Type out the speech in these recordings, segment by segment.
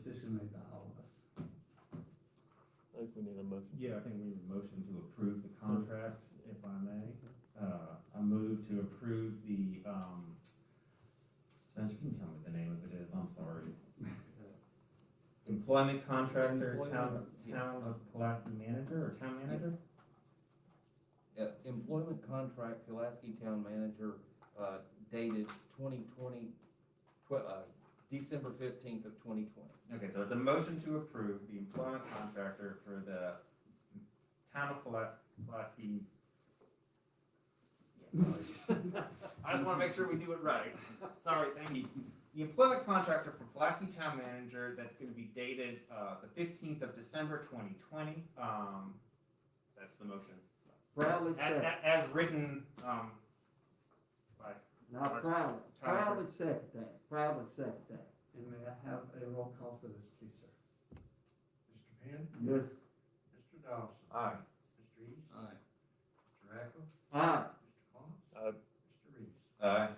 decision made by all of us. I think we need a motion. Yeah, I think we need a motion to approve the contract, if I may. I move to approve the, Sanj, can you tell me what the name of it is? I'm sorry. Employment contractor, town of Pulaski manager, or town manager? Employment contract, Pulaski Town Manager, dated 2020, December 15th of 2020. Okay, so it's a motion to approve the employment contractor for the town of Pulaski. Yeah, sorry. I just wanna make sure we do it right. Sorry, thank you. The employment contractor for Pulaski Town Manager, that's gonna be dated, the 15th of December 2020. That's the motion. Proudly second. As written, by. Now proudly second that, proudly second that. And may I have a roll call for this, please, sir? Mr. Penn? Yes. Mr. Dawson? Aye. Mr. East? Aye. Mr. Rackle? Aye. Mr. Kloss? Aye. Mr. Reeves? Aye.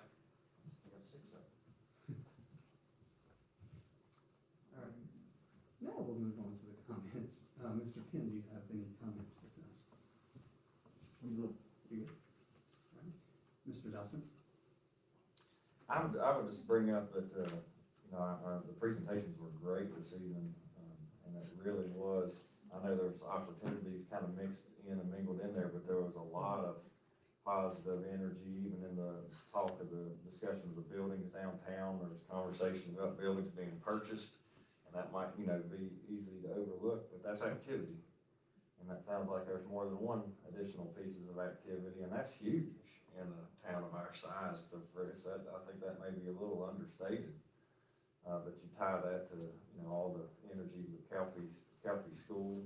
All right. Now we'll move on to the comments. Mr. Penn, do you have any comments with us? You good? All right. Mr. Dawson? I would just bring up that, the presentations were great this evening, and it really was. I know there's opportunities kind of mixed in and mingled in there, but there was a lot of positive energy, even in the talk of the discussion of the buildings downtown. There was conversation about buildings being purchased, and that might, be easy to overlook, but that's activity. And that sounds like there's more than one additional pieces of activity, and that's huge in a town of our size. I think that may be a little understated. But you tie that to, all the energy with Calfee School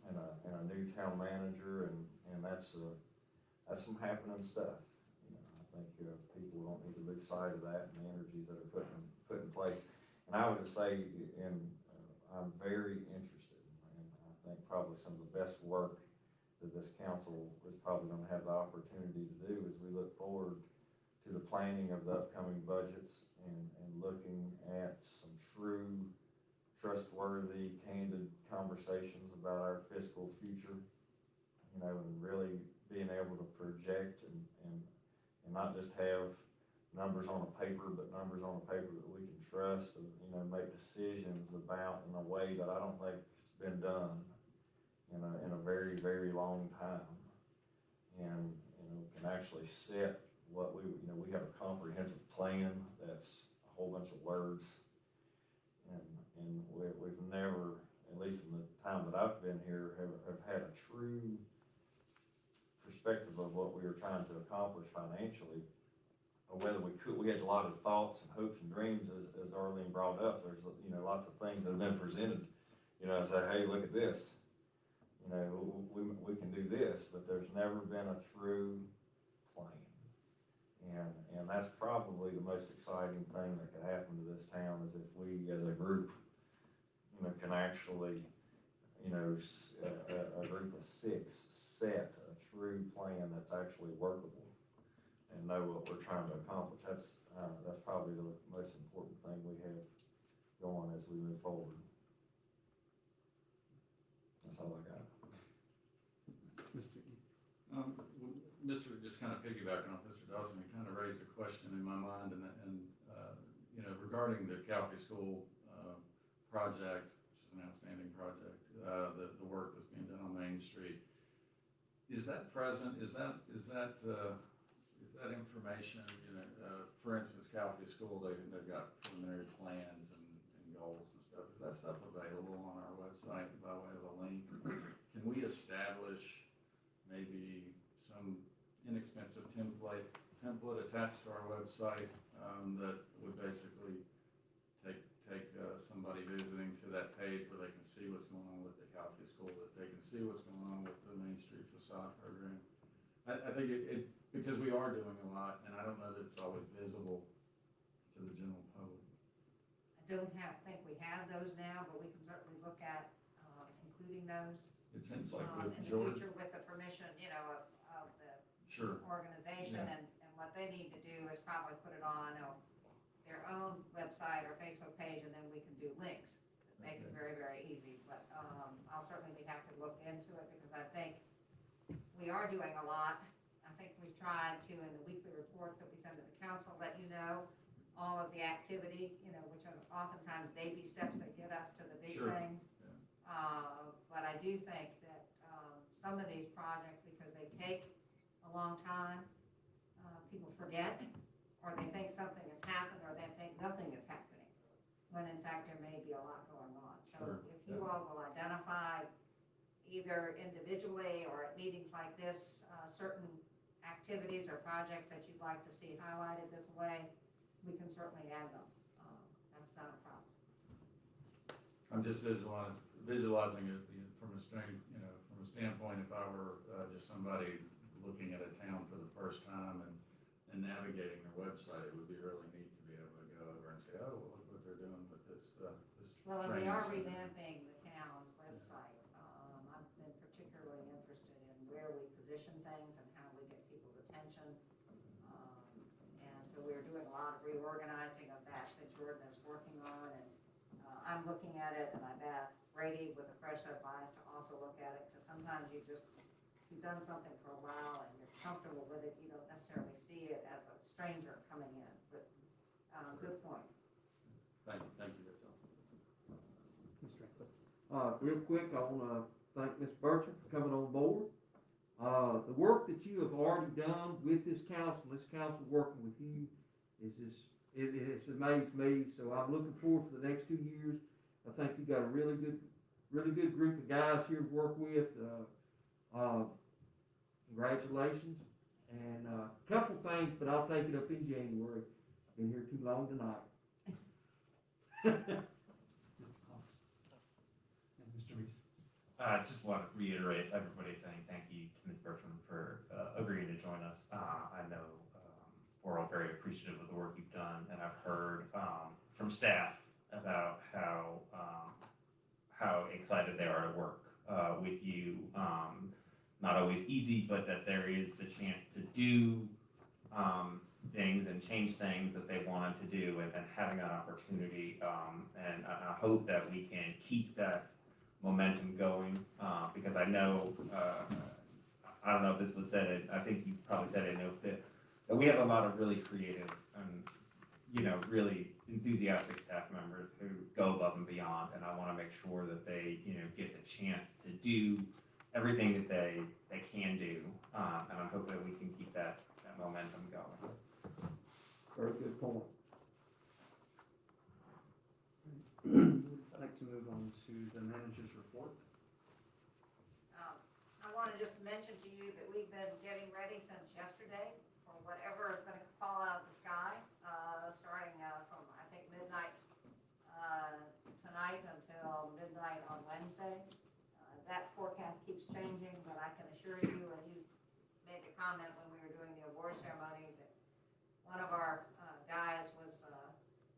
and a new town manager, and that's some happening stuff. I think people don't need to lose sight of that and the energies that are put in place. And I would just say, I'm very interested, and I think probably some of the best work that this council is probably going to have the opportunity to do as we look forward to the planning of the upcoming budgets and looking at some true, trustworthy, candid conversations about our fiscal future, and really being able to project and not just have numbers on a paper, but numbers on a paper that we can trust and, make decisions about in a way that I don't think has been done in a very, very long time. And, can actually set what we have a comprehensive plan that's a whole bunch of words. And we've never, at least in the time that I've been here, have had a true perspective of what we were trying to accomplish financially, or whether we had a lot of thoughts and hopes and dreams, as Darlene brought up. There's, lots of things that have been presented, say, hey, look at this. We can do this, but there's never been a true plan. And that's probably the most exciting thing that could happen to this town, is if we as a group, can actually, a group of 6 set a true plan that's actually workable and know what we're trying to accomplish. That's probably the most important thing we have going as we move forward. That's all I got. Mr. E. Just kind of piggybacking off Mr. Dawson, it kind of raised a question in my mind, and regarding the Calfee School project, which is an outstanding project, the work that's being done on Main Street. Is that present? Is that information? For instance, Calfee School, they've got preliminary plans and goals and stuff. Is that stuff available on our website by way of a link? Can we establish maybe some inexpensive template attached to our website that would basically take somebody visiting to that page where they can see what's going on with the Calfee School, that they can see what's going on with the Main Street facade program. I think it because we are doing a lot, and I don't know that it's always visible to the general public. I don't think we have those now, but we can certainly look at including those. It seems like In with the George. future, with the permission, of the Sure. organization, Yeah. and what they need to do is probably put it on a their own website or Facebook page, and then we can do links that make it very, very easy. But I'll certainly be happy to look into it, because I think we are doing a lot. I think we've tried to, in the weekly reports that we send to the council, let you know all of the activity, which are oftentimes baby steps that get us to the big Sure. things. Yeah. But I do think that some of these projects, because they take a long time, people forget, or they think something has happened, or they think nothing is happening, when in fact there may be a lot going on. So Sure. if you all will identify, either individually or at meetings like this, certain activities or projects that you'd like to see highlighted this way, we can certainly add them. That's not a problem. I'm just visualizing it from a standpoint, if I were just somebody looking at a town for the first time and navigating their website, it would be really neat to be able to go over and say, oh, well, look what they're doing with this Well, and we training are center. revamping the town's website. I've been particularly interested in where we position things and how we get people's attention. And so we're doing a lot of reorganizing of that Jordan is working on, and I'm looking at it, and I've asked Brady with a fresh set of eyes to also look at it, because sometimes you've done something for a while and you're comfortable with it, you don't necessarily see it as a stranger coming in, but good point. Thank you, that's all. Mr. Ratcliffe. Real quick, I wanna thank Ms. Burcham for coming on board. The work that you have already done with this council working with you is just, it has amazed me, so I'm looking forward for the next 2 years. I think you got a really good group of guys here to work with. Congratulations, and a couple things, but I'll take it up in January. Been here too long tonight. Mr. Cox. And Mr. Reese. I just want to reiterate everybody saying thank you to Ms. Bertram for agreeing to join us. I know we're all very appreciative of the work you've done, and I've heard from staff about how excited they are to work with you. Not always easy, but that there is the chance to do things and change things that they wanted to do, and having that opportunity. And I hope that we can keep that momentum going, because I know, I don't know if this was said, I think you probably said it, that we have a lot of really creative and, really enthusiastic staff members who go above and beyond, and I want to make sure that they, get the chance to do everything that they can do, and I hope that we can keep that momentum going. Very good point. I'd like to move on to the manager's report. I wanted just to mention to you that we've been getting ready since yesterday for whatever is going to fall out of the sky, starting from, I think, midnight tonight until midnight on Wednesday. That forecast keeps changing, but I can assure you, and you made the comment when we were doing the award ceremony, that one of our guys was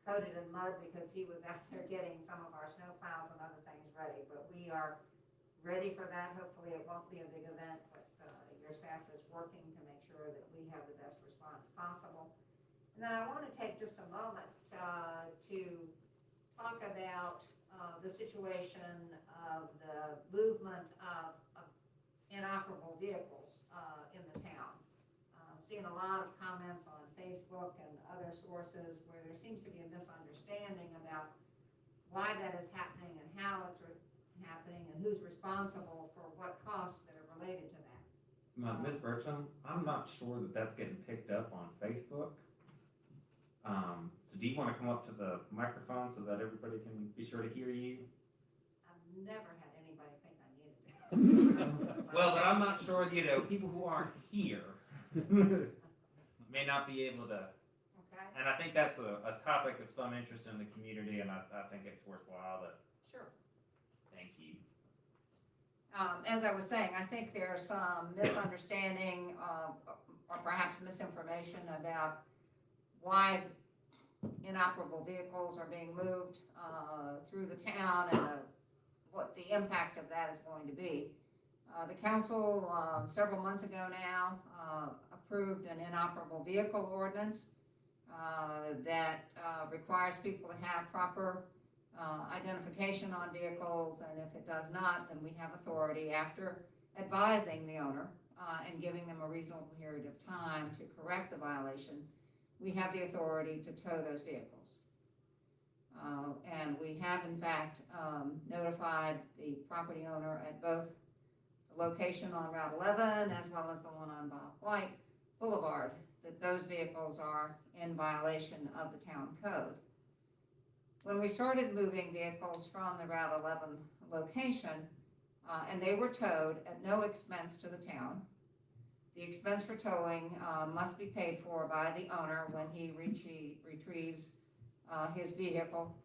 coated in mud because he was out there getting some of our snow plows and other things ready. But we are ready for that. Hopefully it won't be a big event, but your staff is working to make sure that we have the best response possible. And then I want to take just a moment to talk about the situation of the movement of inoperable vehicles in the town. Seeing a lot of comments on Facebook and other sources where there seems to be a misunderstanding about why that is happening and how it's happening and who's responsible for what costs that are related to that. Ms. Bertram, I'm not sure that that's getting picked up on Facebook. So do you want to come up to the microphone so that everybody can be sure to hear you? I've never had anybody think I needed it. Well, but I'm not sure, people who aren't here may not be able to, Okay, and I think that's a topic of some interest in the community, and I think it's worthwhile to, sure. thank you. As I was saying, I think there's some misunderstanding or perhaps misinformation about why inoperable vehicles are being moved through the town and what the impact of that is going to be. The council, several months ago now, approved an inoperable vehicle ordinance. that requires people to have proper identification on vehicles, and if it does not, then we have authority, after advising the owner and giving them a reasonable period of time to correct the violation, we have the authority to tow those vehicles. And we have in fact notified the property owner at both the location on Route 11 as well as the one on Bob White Boulevard that those vehicles are in violation of the town code. When we started moving vehicles from the Route 11 location, and they were towed at no expense to the town, the expense for towing must be paid for by the owner when he retrieves his vehicle.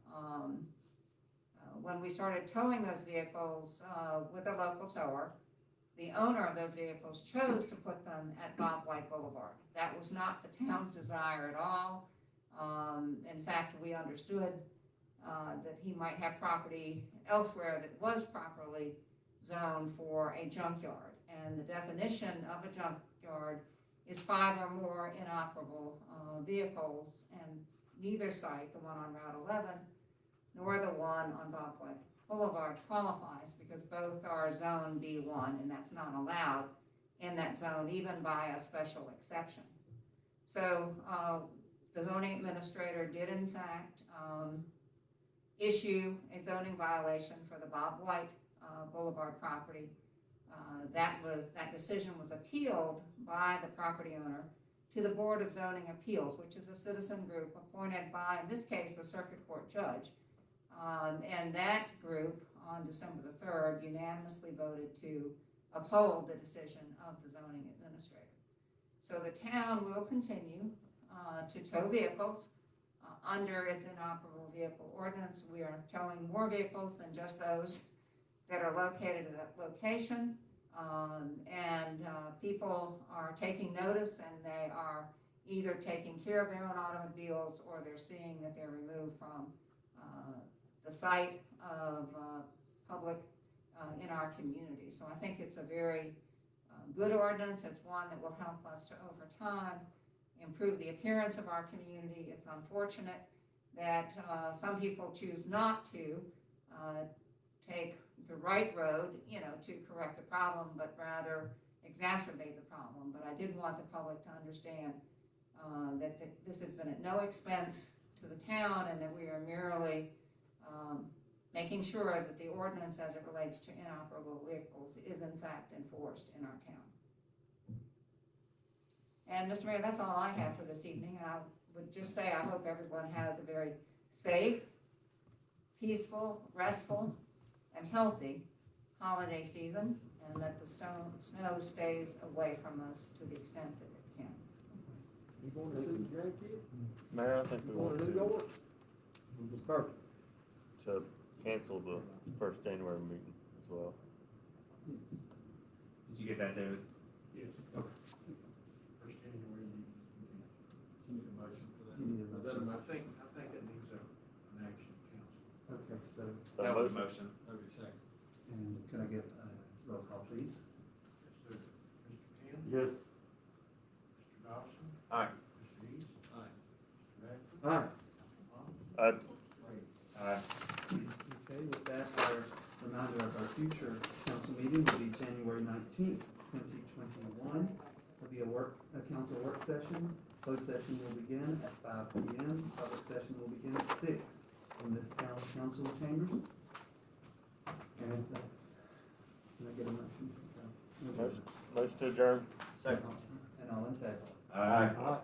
When we started towing those vehicles with a local tower, the owner of those vehicles chose to put them at Bob White Boulevard. That was not the town's desire at all. In fact, we understood that he might have property elsewhere that was properly zoned for a junkyard. And the definition of a junkyard is 5 or more inoperable vehicles, and neither site, the one on Route 11 nor the one on Bob White Boulevard, qualifies, because both are zone B1, and that's not allowed in that zone even by a special exception. So the zoning administrator did in fact issue a zoning violation for the Bob White Boulevard property. That decision was appealed by the property owner to the Board of Zoning Appeals, which is a citizen group appointed by, in this case, the circuit court judge. And that group, on December the 3rd, unanimously voted to uphold the decision of the zoning administrator. So the town will continue to tow vehicles under its inoperable vehicle ordinance. We are towing more vehicles than just those that are located at that location. People are taking notice, and they are either taking care of their own automobiles, or they're seeing that they're removed from the site of public in our community. So I think it's a very good ordinance. It's one that will help us to, over time, improve the appearance of our community. It's unfortunate that some people choose not to take the right road, to correct the problem, but rather exacerbate the problem. But I did want the public to understand that this has been at no expense to the town, and that we are merely making sure that the ordinance as it relates to inoperable vehicles is in fact enforced in our town. And Mr. Mayor, that's all I have for this evening. I would just say I hope everyone has a very safe, peaceful, restful, and healthy holiday season, and that the snow stays away from us to the extent that it can. You going to see the grandkid? Mayor, I think we want to cancel the first January meeting as well. Did you get that, David? Yes. First January, you need a motion for that. You need a motion. I think it needs an action council. Okay, so, That was a motion. Okay, second. and can I get a roll call, please? Yes, sir. Mr. Penn? Yes. Mr. Dawson? Aye. Mr. East? Aye. Mr. Radford? Aye. Mr. Long? Okay, with that, our reminder of our future council meeting will be January 19th, 2021. Will be a council work session. Closed session will begin at 5 p.m. Public session will begin at 6 in this town council chambers. And if that's, can I get a motion? Motion to adjourn. Second. And all in favor? Aye.